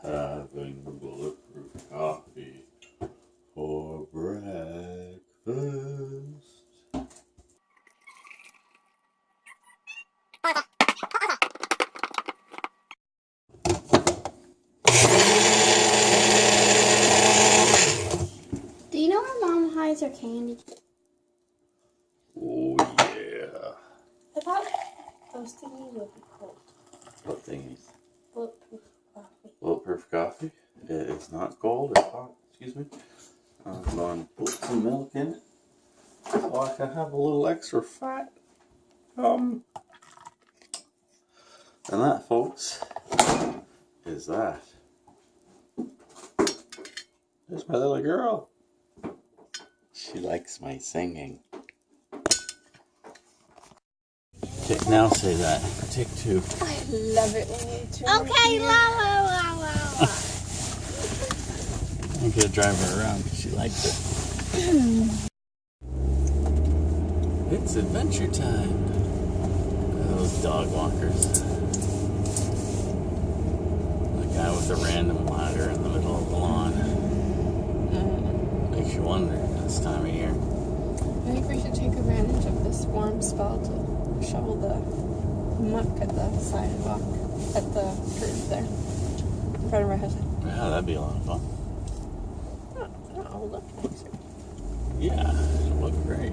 having bulletproof coffee for breakfast. Do you know where Mom hides her candy? Oh yeah. I thought those thingies would be cold. What thingies? Bulletproof coffee. Bulletproof coffee? It's not cold, it's hot. Excuse me. I'm going to put some milk in it so I can have a little extra fat. And that, folks, is that. There's my little girl. She likes my singing. Take, now say that. Take two. I love it when you turn. Okay, la la la la. I'm gonna drive her around because she likes it. It's adventure time. Those dog walkers. The guy with the random ladder in the middle of the lawn. Makes you wonder this time of year. I think we should take advantage of this warm spell to shovel the muck at the sidewalk, at the curb there, in front of our house. Yeah, that'd be a lot of fun. Oh, look nicer. Yeah, it'll look great.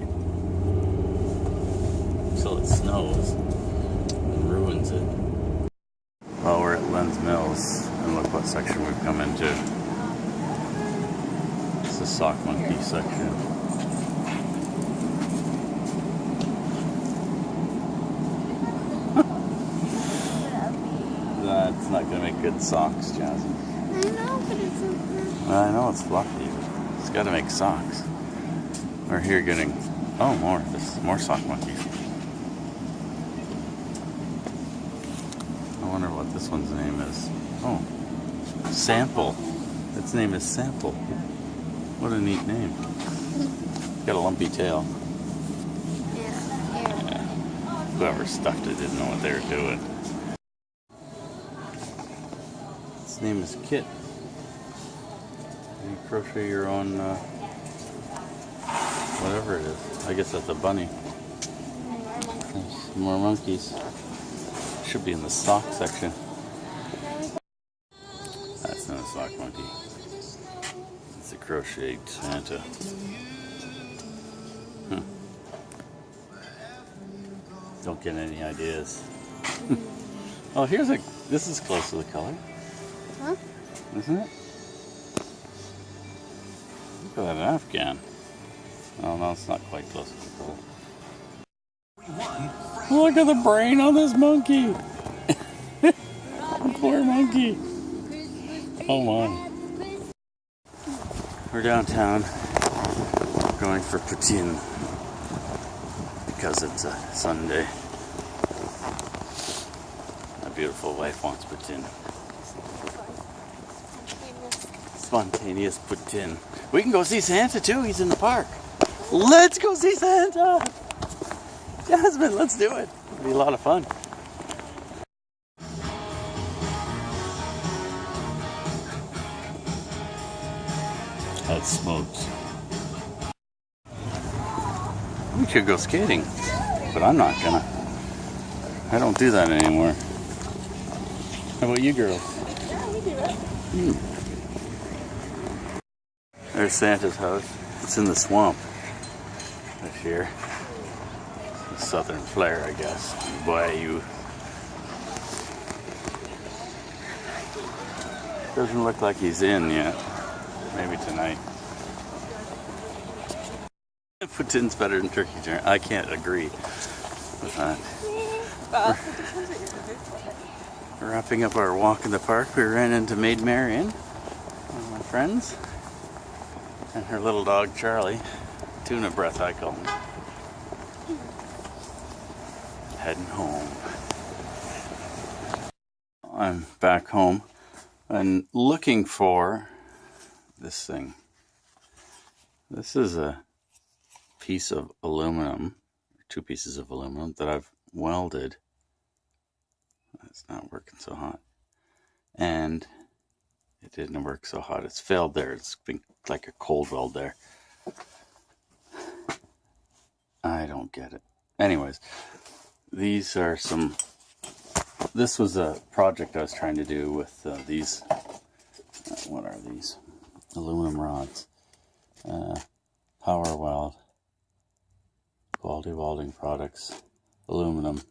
Until it snows and ruins it. Well, we're at Len's Mills, and look what section we've come into. It's the sock monkey section. That's not going to make good socks, Jazzy. I know, but it's so good. I know it's fluffy. It's got to make socks. We're here getting more sock monkeys. I wonder what this one's name is. Oh, Sample. Its name is Sample. What a neat name. Got a lumpy tail. Yeah. Whoever stuffed it didn't know what they were doing. Its name is Kit. You crochet your own, whatever it is. I guess that's a bunny. There's more monkeys. Should be in the sock section. That's not a sock monkey. It's a crocheted Santa. Don't get any ideas. Oh, this is close to the color. Huh? Isn't it? Look at that Afghan. Oh no, it's not quite close to the color. Look at the brain on this monkey. Poor monkey. Oh my. We're downtown going for poutine because it's a Sunday. My beautiful wife wants poutine. Spontaneous poutine. We can go see Santa too. He's in the park. Let's go see Santa. Jasmine, let's do it. It'll be a lot of fun. That smokes. We could go skating, but I'm not gonna. I don't do that anymore. How about you girls? Yeah, we do it. There's Santa's house. It's in the swamp this year. Southern flair, I guess. Bayou. Doesn't look like he's in yet. Maybe tonight. Poutine's better than turkey dinner. I can't agree with that. We're wrapping up our walk in the park. We ran into Maid Marian, one of my friends, and her little dog Charlie. Tuna breath, I call him. Heading home. I'm back home and looking for this thing. This is a piece of aluminum, 2 pieces of aluminum that I've welded. It's not working so hot. And it didn't work so hot. It's failed there. It's been like a cold weld there. I don't get it. Anyways, these are some... This was a project I was trying to do with these... what are these? Aluminum rods. Power weld. Quality welding products. Aluminum.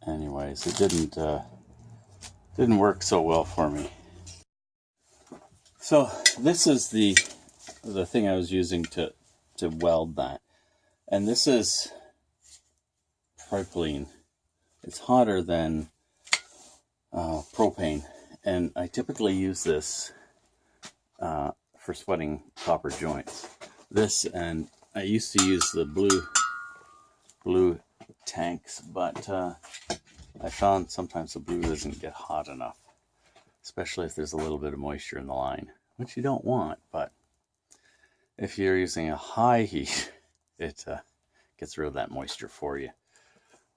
Anyways, it didn't work so well for me. So this is the thing I was using to weld that, and this is propylene. It's hotter than propane, and I typically use this for sweating copper joints. This, and I used to use the blue tanks, but I found sometimes the blue doesn't get hot enough, especially if there's a little bit of moisture in the line, which you don't want. But if you're using a high heat, it gets rid of that moisture for you.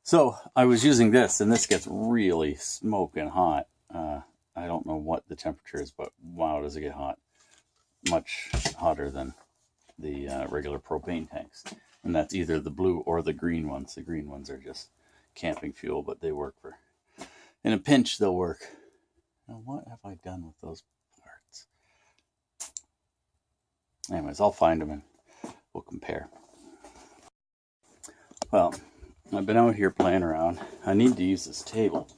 So I was using this, and this gets really smoking hot. I don't know what the temperature is, but wow, does it get hot. Much hotter than the regular propane tanks. And that's either the blue or the green ones. The green ones are just camping fuel, but they work for... In a pinch, they'll work. Now, what have I done with those parts? Anyways, I'll find them and we'll compare. Well, I've been out here playing around. I need to use this table.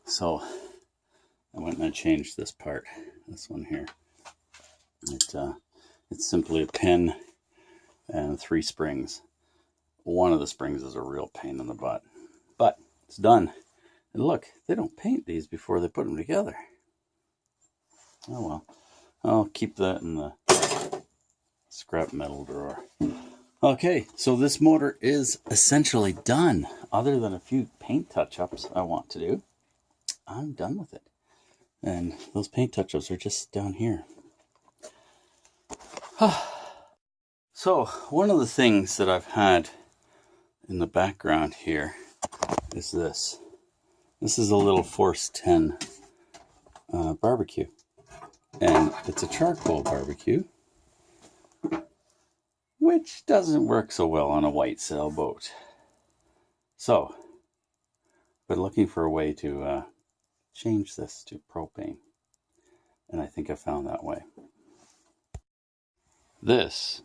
So I went and I changed this part. This one here. It's simply a pin and 3 springs. One of the springs is a real pain in the butt. But it's done. And look, they don't paint these before they put them together. Oh well. I'll keep that in the scrap metal drawer. Okay, so this motor is essentially done. Other than a few paint touch-ups I want to do, I'm done with it. And those paint touch-ups are just down here. So, one of the things that I've had in the background here is this. This is a little Force 10 barbecue. And it's a charcoal barbecue, which doesn't work so well on a white sailboat. So, been looking for a way to change this to propane. And I think I found that way. This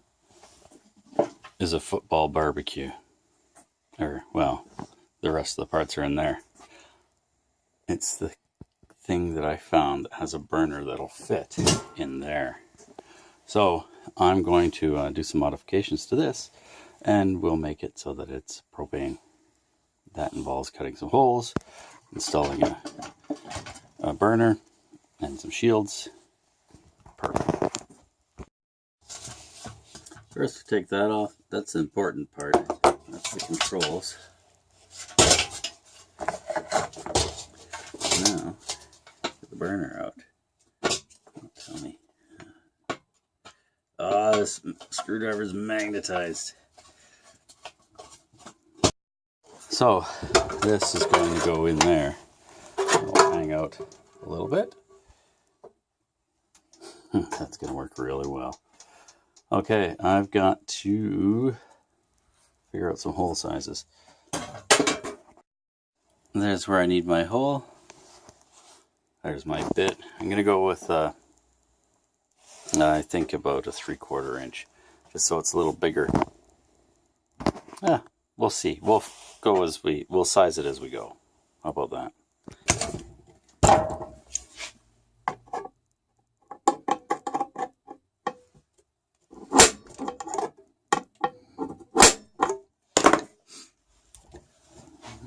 is a football barbecue. Or, well, the rest of the parts are in there. It's the thing that I found that has a burner that'll fit in there. So I'm going to do some modifications to this, and we'll make it so that it's propane. That involves cutting some holes, installing a burner, and some shields. Perfect. First, take that off. That's the important part. That's the controls. Now, get the burner out. Don't tell me. Oh, this screwdriver is magnetized. So, this is going to go in there. It'll hang out a little bit. That's going to work really well. Okay, I've got to figure out some hole sizes. There's where I need my hole. There's my bit. I'm going to go with, I think about a 3/4 inch, just so it's a little bigger. We'll see. We'll size it as we go. How about that?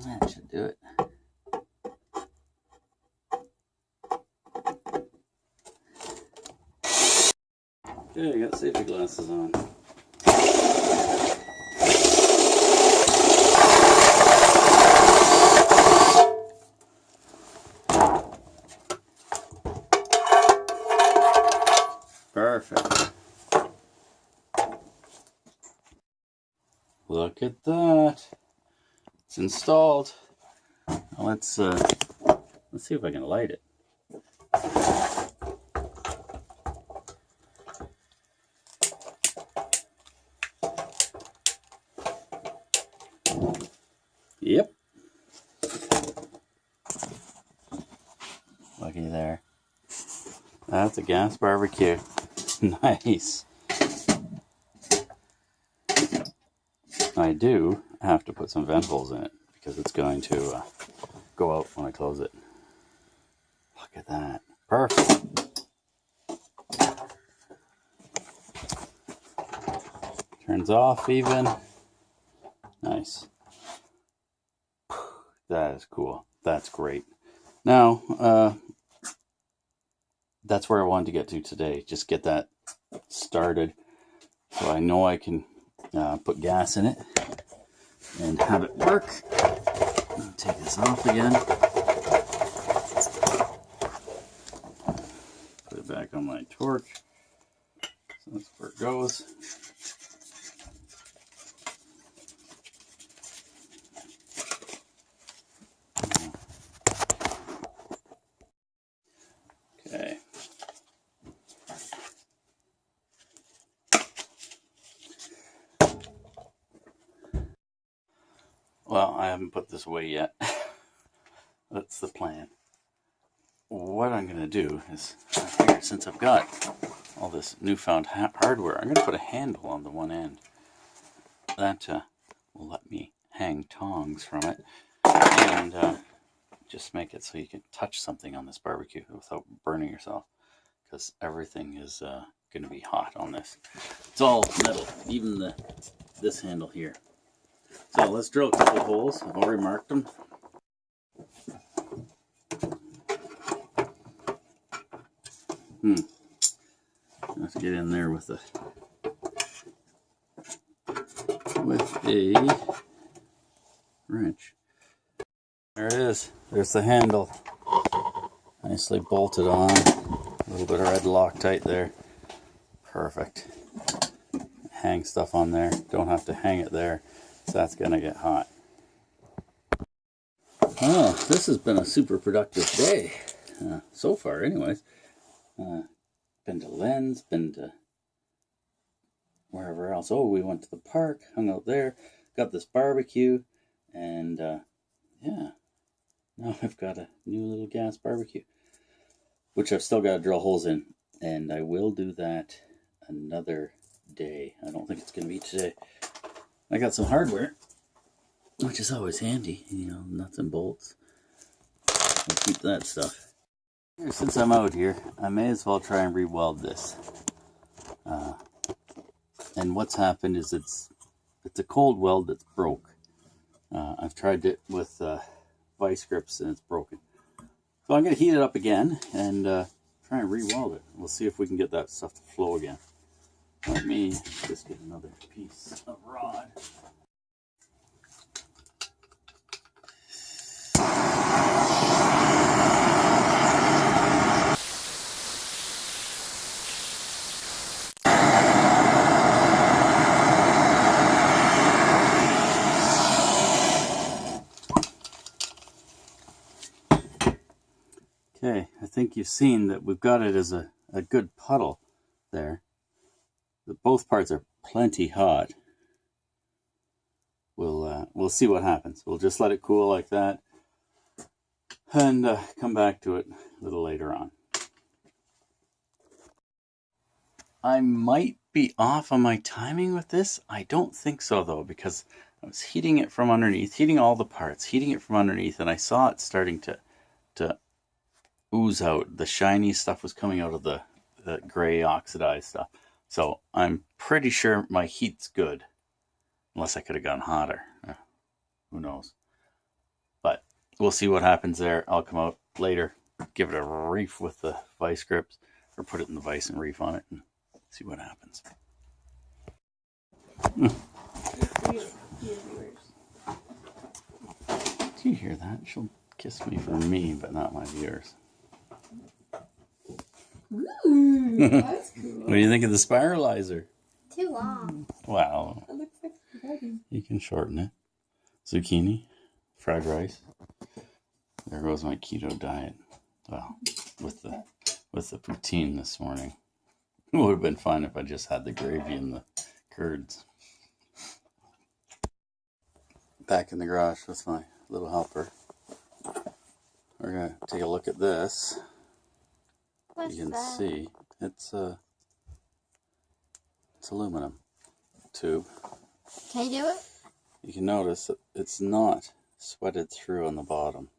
That should do it. Okay, I got safety glasses on. Perfect. Look at that. It's installed. Now let's see if I can light it. Yep. Looky there. That's a gas barbecue. Nice. I do have to put some vent holes in it because it's going to go out when I close it. Look at that. Perfect. Turns off even. Nice. That is cool. That's great. Now, that's where I wanted to get to today. Just get that started so I know I can put gas in it and have it work. I'll take this off again. Put it back on my torch. So that's where it goes. Okay. Well, I haven't put this away yet. That's the plan. What I'm going to do is, I figured since I've got all this newfound hardware, I'm going to put a handle on the one end. That will let me hang tongs from it and just make it so you can touch something on this barbecue without burning yourself, because everything is going to be hot on this. It's all metal, even this handle here. So let's drill a couple of holes. I've already marked them. I have to get in there with a wrench. There it is. There's the handle. Nicely bolted on. A little bit of red Loctite there. Perfect. Hang stuff on there. Don't have to hang it there, so that's gonna get hot. Oh, this has been a super productive day. So far anyways. Been to Len's, been to wherever else. Oh, we went to the park, hung out there, got this barbecue, and yeah, now I've got a new little gas barbecue, which I've still got to drill holes in, and I will do that another day. I don't think it's going to be today. I got some hardware, which is always handy, you know, nuts and bolts. I'll keep that stuff. Since I'm out here, I may as well try and re-weld this. And what's happened is it's a cold weld that's broke. I've tried it with vice grips and it's broken. So I'm going to heat it up again and try and re-weld it. We'll see if we can get that stuff to flow again. Let me just get another piece of rod. Okay, I think you've seen that we've got it as a good puddle there. But both parts are plenty hot. We'll see what happens. We'll just let it cool like that and come back to it a little later on. I might be off on my timing with this. I don't think so though, because I was heating it from underneath, heating all the parts, heating it from underneath, and I saw it starting to ooze out. The shiny stuff was coming out of the gray oxidized stuff. So I'm pretty sure my heat's good, unless I could have gone hotter. Who knows? But we'll see what happens there. I'll come out later, give it a reef with the vice grips, or put it in the vice and reef on it, and see what happens. Do you hear that? She'll kiss me for me, but not my viewers. Ooh, that's cool. What do you think of the spiralizer? Too long. Wow. It looks like You can shorten it. Zucchini, fried rice. There goes my keto diet. Well, with the poutine this morning. It would have been fun if I just had the gravy and the curds. Back in the garage with my little helper. We're gonna take a look at this. What's you can that? see it's aluminum tube. Can you do it? You can notice that it's not sweated through on the bottom.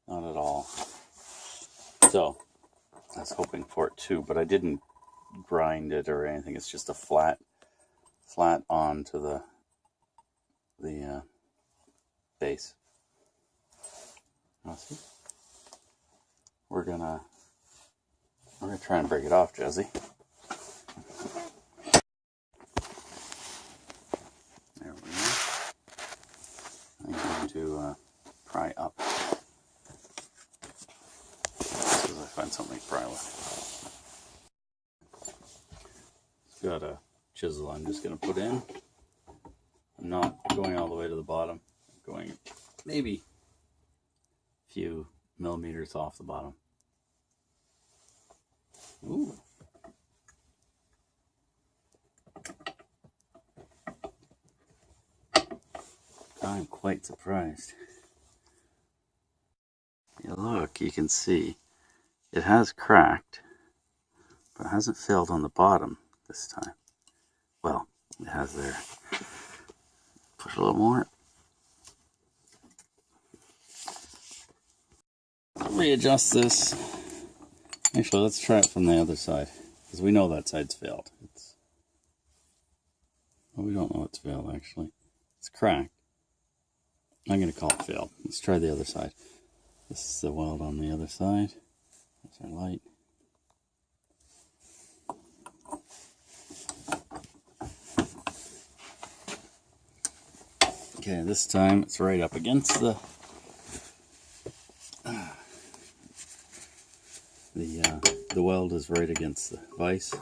Not at all. So I was hoping for it too, but I didn't grind it or anything. It's just a flat onto the base. Now see, we're gonna try and break it off, Jesse. There we go. I'm going to pry up. As I find something to pry with. Got a chisel I'm just going to put in. I'm not going all the way to the bottom. I'm going maybe a few millimeters off the bottom. Ooh. I'm quite surprised. Yeah, look, you can see it has cracked, but it hasn't failed on the bottom this time. Well, it has there. Push a little more. Readjust this. Actually, let's try it from the other side, because we know that side's failed. Well, we don't know it's failed, actually. It's cracked. I'm going to call it failed. Let's try the other side. This is the weld on the other side. There's our light. Okay, this time it's right up against the weld is right against the vise.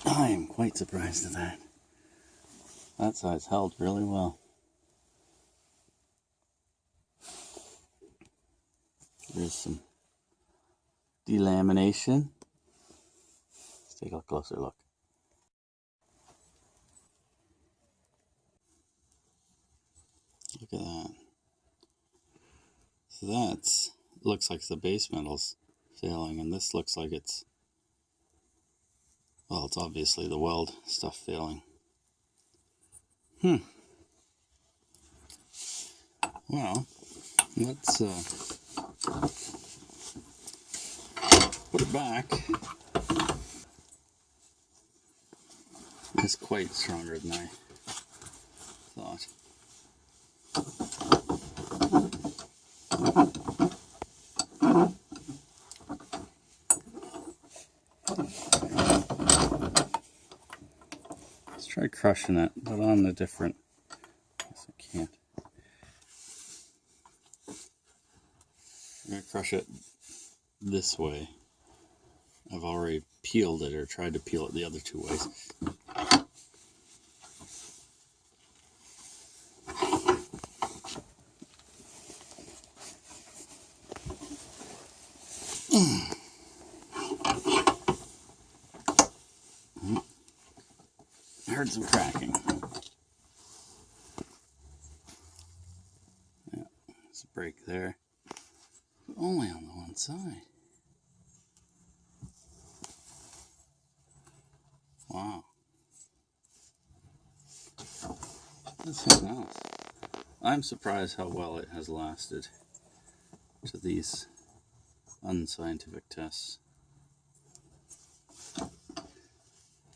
I am quite surprised at that. That side's held really well. There's some delamination. Let's take a closer look. Look at that. So that looks like the base metal's failing, and this looks like it's, well, it's obviously the weld stuff failing. Well, let's put it back. It's quite stronger than I thought. Let's try crushing it, but on the different. I guess I can't. I'm going to crush it this way. I've already peeled it, or tried to peel it the other two ways. I heard some cracking. Yeah, there's a break there. But only on the one side. Wow. That's something else. I'm surprised how well it has lasted to these unscientific tests.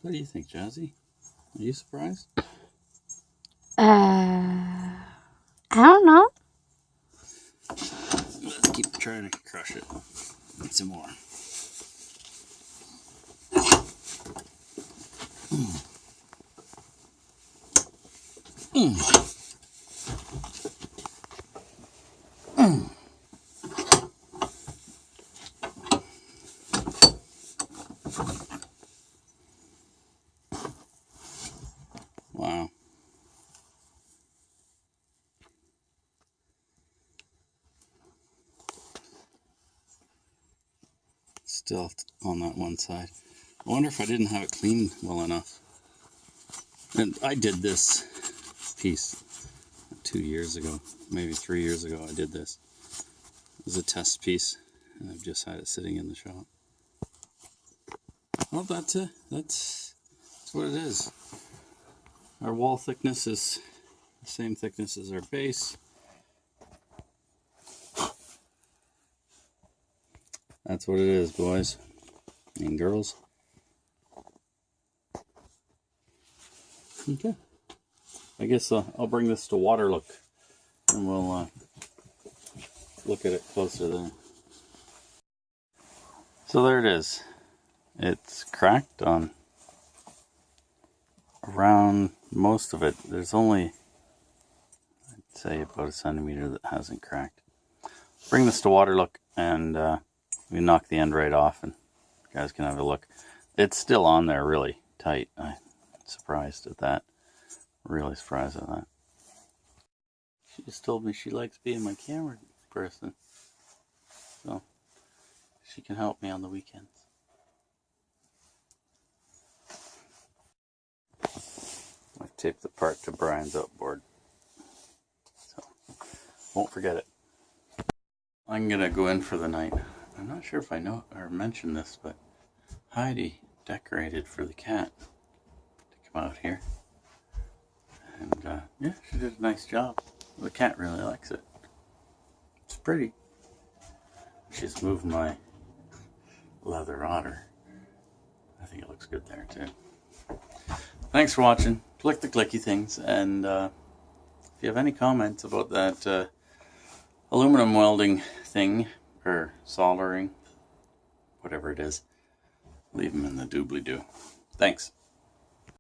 What do you think, Jazzy? Are you surprised? I don't know. Let's keep trying to crush it. Need some more. Wow. Still on that one side. I wonder if I didn't have it cleaned well enough. And I did this piece 2 years ago, maybe 3 years ago. I did this. It was a test piece, and I've just had it sitting in the shop. Well, that's it. That's what it is. Our wall thickness is the same thickness as our base. That's what it is, boys and girls. Okay. I guess I'll bring this to water look, and we'll look at it closer there. So there it is. It's cracked on around most of it. There's only, I'd say, about a centimeter that hasn't cracked. Bring this to water look, and we knock the end right off, and you guys can have a look. It's still on there really tight. I'm surprised at that. Really surprised at that. She just told me she likes being my camera person, so she can help me on the weekends. I've taped the part to Brian's outboard, so won't forget it. I'm gonna go in for the night. I'm not sure if I know or mentioned this, but Heidi decorated for the cat to come out here. And yeah, she did a nice job. The cat really likes it. It's pretty. She's moved my leather otter. I think it looks good there too. Thanks for watching. Click the clicky things, and if you have any comments about that aluminum welding thing or soldering, whatever it is, leave them in the doobly-doo. Thanks.